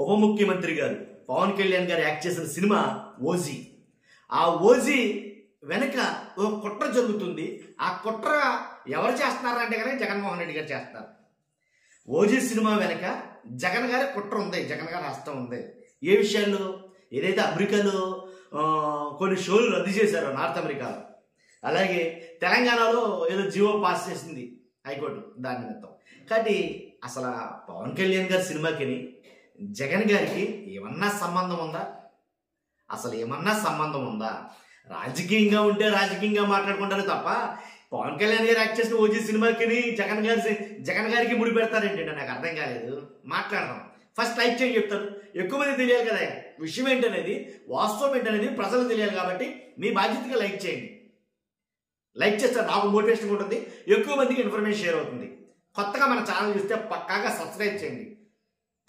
ఉప ముఖ్యమంత్రి గారు పవన్ కళ్యాణ్ గారు యాక్ట్ చేసిన సినిమా ఓజీ. ఆ ఓజీ వెనక ఒక కుట్ర జరుగుతుంది. ఆ కుట్ర ఎవరు చేస్తున్నారంటే కనుక జగన్మోహన్ రెడ్డి గారు చేస్తున్నారు. ఓజీ సినిమా వెనక జగన్ గారి కుట్ర ఉంది, జగన్ గారి హస్తం ఉంది. ఏ విషయాల్లో? ఏదైతే అమెరికాలో కొన్ని షోలు రద్దు చేశారో నార్త్ అమెరికాలో, అలాగే తెలంగాణలో ఏదో జియో పాస్ చేసింది హైకోర్టు దాని నిమిత్తం. కాబట్టి అసలు పవన్ కళ్యాణ్ గారి సినిమాకి జగన్ గారికి ఏమన్నా సంబంధం ఉందా? అసలు ఏమన్నా సంబంధం ఉందా? రాజకీయంగా ఉంటే రాజకీయంగా మాట్లాడుకుంటారు తప్ప పవన్ కళ్యాణ్ గారు యాక్ట్ చేసిన ఓజీ సినిమాకి జగన్ గారికి ముడి పెడతారేంటంటే నాకు అర్థం కాలేదు. మాట్లాడదాం. ఫస్ట్ లైక్ చేయండి చెప్తాను. ఎక్కువ మంది తెలియాలి కదా విషయం ఏంటనేది, వాస్తవం ఏంటనేది ప్రజలకు తెలియాలి. కాబట్టి మీ బాధ్యతగా లైక్ చేయండి. లైక్ చేస్తే నాకు మోటివేషన్ ఉంటుంది, ఎక్కువ మందికి ఇన్ఫర్మేషన్ షేర్ అవుతుంది. కొత్తగా మన ఛానల్ చూస్తే పక్కాగా సబ్స్క్రైబ్ చేయండి.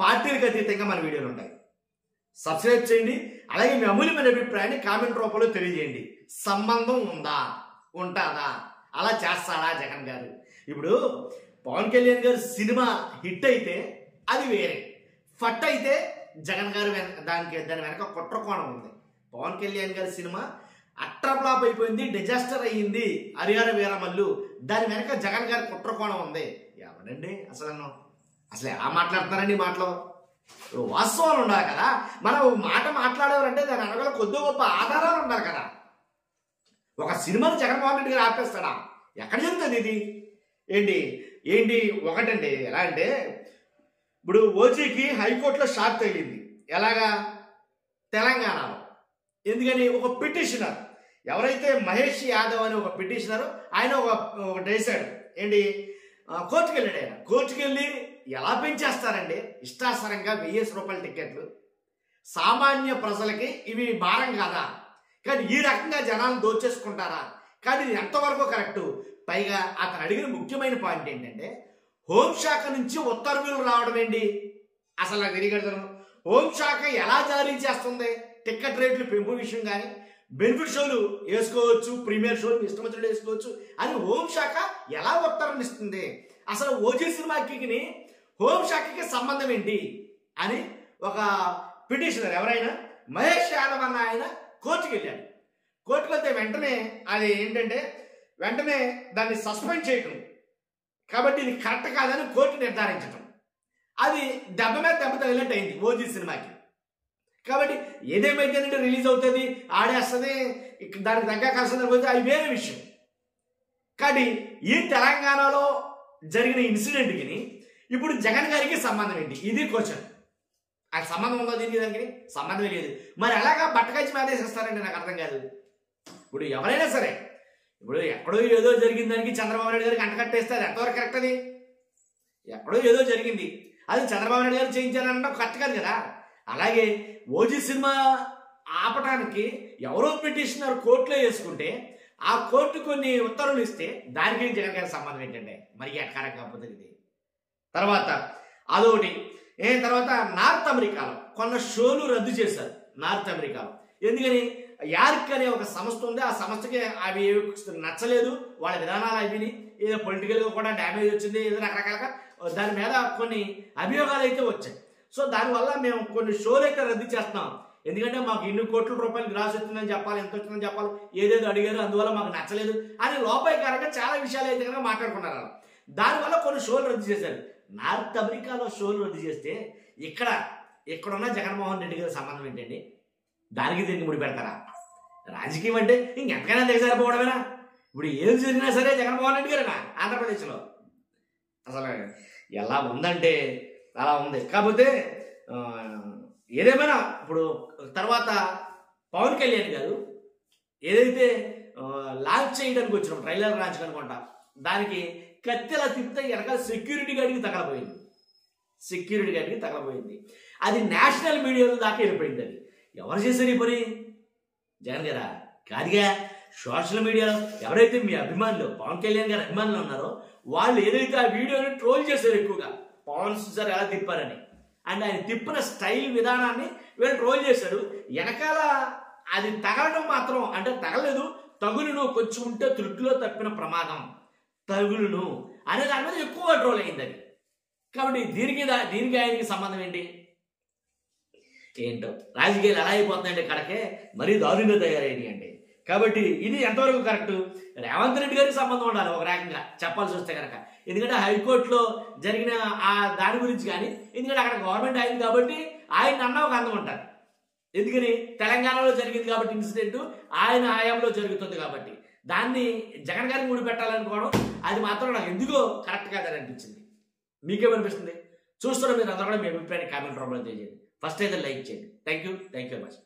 పార్టీలకు అతీతంగా మన వీడియోలు ఉంటాయి. సబ్స్క్రైబ్ చేయండి. అలాగే మీ అమూల్యమైన అభిప్రాయాన్ని కామెంట్ రూపంలో తెలియజేయండి. సంబంధం ఉందా? ఉంటుందా? అలా చేస్తాడా జగన్ గారు? ఇప్పుడు పవన్ కళ్యాణ్ గారు సినిమా హిట్ అయితే అది వేరే, ఫట్ అయితే జగన్ గారు దాని వెనక కుట్ర కోణం ఉంది. పవన్ కళ్యాణ్ గారి సినిమా అట్రప్లాప్ అయిపోయింది, డిజాస్టర్ అయ్యింది, హరిహర వీరమల్లు. దాని వెనక జగన్ గారి కుట్ర కోణం ఉంది. ఎవరండి అసలు ఎలా మాట్లాడుతున్నారండి? మాటలు వాస్తవాలు ఉండాలి కదా. మనం మాట మాట్లాడేవారంటే దాని వెనకాల కొద్ది గొప్ప ఆధారాలు ఉండాలి కదా. ఒక సినిమాని జగన్మోహన్ రెడ్డి గారు ఆపేస్తాడా? ఎక్కడ జరుగుతుంది ఇది? ఏంటి ఒకటండి. ఎలా అంటే ఇప్పుడు ఓజీకి హైకోర్టులో షాక్ తగిలింది. ఎలాగా? తెలంగాణలో. ఎందుకని? ఒక పిటిషనర్, ఎవరైతే మహేష్ యాదవ్ అని ఒక పిటిషనర్, ఆయన ఒకటి వేశాడు. కోర్టుకు వెళ్ళాడు. ఆయన కోర్టుకు వెళ్ళి ఎలా పెంచేస్తారండి ఇష్టాసరంగా 1000 రూపాయల టికెట్లు. సామాన్య ప్రజలకి ఇవి భారం కాదా? కానీ ఈ రకంగా జనాలను దోచేసుకుంటారా? కానీ ఇది ఎంతవరకు కరెక్టు? పైగా అతను అడిగిన ముఖ్యమైన పాయింట్ ఏంటంటే హోంశాఖ నుంచి ఉత్తర్వులు రావడం ఏంటి? అసలు నాకు తెలియగలుగుతాను. హోంశాఖ ఎలా జారీ చేస్తుంది టికెట్ రేట్లు పెంపు విషయం? కానీ బెనిఫిట్ షోలు వేసుకోవచ్చు, ప్రీమియర్ షోలు ఇష్టం వచ్చినట్టు వేసుకోవచ్చు అని హోంశాఖ ఎలా ఉత్తర్వులు ఇస్తుంది? అసలు ఓజీ సినిమాకి హోంశాఖకి సంబంధం ఏంటి అని ఒక పిటిషనర్, ఎవరైనా మహేష్ యాదవ్ అన్న ఆయన కోర్టుకు వెళ్ళాడు. కోర్టుకు వెళ్తే వెంటనే అది వెంటనే దాన్ని సస్పెండ్ చేయటం, కాబట్టి ఇది కరెక్ట్ కాదని కోర్టు నిర్ధారించటం, అది దెబ్బ మీద దెబ్బ తగిలినట్టు అయింది ఓజీ సినిమాకి. కాబట్టి ఏదేమైతేనంటే రిలీజ్ అవుతుంది, ఆడేస్తుంది, దానికి తగ్గకాల్సిందని పోతే అది వేరే విషయం. కానీ ఈ తెలంగాణలో జరిగిన ఇన్సిడెంట్కి ఇప్పుడు జగన్ గారికి సంబంధం ఏంటి? ఇది క్వశ్చన్. ఆ సంబంధం ఉందో దీనికి? దానికి సంబంధమే లేదు. మరి అలాగా బట్టకచ్చి మేదేసేస్తారండి? నాకు అర్థం కాదు. ఇప్పుడు ఎవరైనా సరే, ఇప్పుడు ఎక్కడో ఏదో జరిగిన దానికి చంద్రబాబు నాయుడు గారికి అంటకట్టేస్తే అది ఎంతవరకు కరెక్ట్? అది ఎక్కడో ఏదో జరిగింది, అది చంద్రబాబు నాయుడు గారు చేయించారనడం కరెక్ట్ కాదు కదా. అలాగే ఓజీ సినిమా ఆపటానికి ఎవరో పిటిషనర్ కోర్టులో వేసుకుంటే ఆ కోర్టు కొన్ని ఉత్తర్వులు ఇస్తే దానికి జగన్ గారి సంబంధం ఏంటంటే మరి ఎక్కడ కాకపోతే ఇది. తర్వాత అదొకటి. తర్వాత నార్త్ అమెరికాలో కొన్ని షోలు రద్దు చేశారు. నార్త్ అమెరికాలో ఎందుకని? యార్క్ అనే ఒక సంస్థ ఉంది. ఆ సంస్థకి అవి నచ్చలేదు, వాళ్ళ విధానాలు అవి ఏదో పొలిటికల్గా కూడా డ్యామేజ్ వచ్చింది, ఏదో రకరకాలుగా దాని మీద కొన్ని అభియోగాలు అయితే వచ్చాయి. సో దానివల్ల మేము కొన్ని షోలు అయితే రద్దు చేస్తున్నాం. ఎందుకంటే మాకు ఇన్ని కోట్ల రూపాయలు గ్రాస్ వచ్చిందని చెప్పాలి, ఎంత వచ్చిందని చెప్పాలి, ఏదేదో అడిగారు, అందువల్ల మాకు నచ్చలేదు అని లోపాయికారంగా చాలా విషయాలు అయితే కనుక మాట్లాడుకున్నారు. దానివల్ల కొన్ని షోలు రద్దు చేశారు. నార్త్ అమెరికాలో షోలు రద్దు చేస్తే ఇక్కడున్న జగన్మోహన్ రెడ్డి గారి సంబంధం ఏంటండి? దానికి దీనికి ముడి పెడతారా? రాజకీయం అంటే ఇంకెంతకైనా దిగజారిపోవడమేనా? ఇప్పుడు ఏం జరిగినా సరే జగన్మోహన్ రెడ్డి గారేనా ఆంధ్రప్రదేశ్లో? అసలు ఎలా ఉందంటే అలా ఉంది. కాకపోతే ఏదేమైనా ఇప్పుడు తర్వాత పవన్ కళ్యాణ్ గారు ఏదైతే లాంచ్ చేయడానికి వచ్చినాం, ట్రైలర్ లాంచ్ అనుకుంటా, దానికి కత్తెలా తిప్పితే వెనకాల సెక్యూరిటీ గార్డ్కి తగలబోయింది. అది నేషనల్ మీడియాలో దాకా వెళ్ళిపోయింది. అది ఎవరు చేశారు ఈ పని? జగన్ గారా? కాదుగా. సోషల్ మీడియాలో ఎవరైతే మీ అభిమానులు, పవన్ కళ్యాణ్ గారి అభిమానులు ఉన్నారో వాళ్ళు ఏదైతే ఆ వీడియోని ట్రోల్ చేశారు ఎక్కువగా, పవన్ సార్ ఎలా తిప్పారని, అండ్ ఆయన తిప్పిన స్టైల్ విధానాన్ని వీళ్ళు ట్రోల్ చేశారు. వెనకాల అది తగలడం మాత్రం అంటే తగలేదు, తగులును కొంచెం ఉంటే త్రుట్లో తప్పిన ప్రమాదం, తగులును అనే దాని మీద ఎక్కువ ట్రోల్ అయింది అది. కాబట్టి దీనికి ఆయనకి సంబంధం ఏంటి? ఏంటో రాజకీయాలు ఎలా అయిపోతున్నాయంటే కడకే మరీ దారుణంగా తయారయ్యాయి అండి. కాబట్టి ఇది ఎంతవరకు కరెక్ట్? రేవంత్ రెడ్డి గారికి సంబంధం ఉండాలి ఒక రకంగా చెప్పాల్సి వస్తే కనుక. ఎందుకంటే హైకోర్టులో జరిగిన ఆ దాని గురించి కానీ, ఎందుకంటే అక్కడ గవర్నమెంట్ అయింది కాబట్టి ఆయన అన్న ఒక అందం ఉంటారు. ఎందుకని తెలంగాణలో జరిగింది కాబట్టి ఇన్సిడెంట్ ఆయన హయాంలో జరుగుతుంది కాబట్టి దాన్ని జగన్ గారికి ముడి పెట్టాలనుకోవడం అది మాత్రం నాకు ఎందుకో కరెక్ట్ కాదని అనిపించింది. మీకేమనిపిస్తుంది? చూస్తున్న మీరు అందరూ కూడా మీ అభిప్రాయాన్ని కామెంట్ రూపంలో తెలియజేయండి. ఫస్ట్ అయితే లైక్ చేయండి. Thank you very much.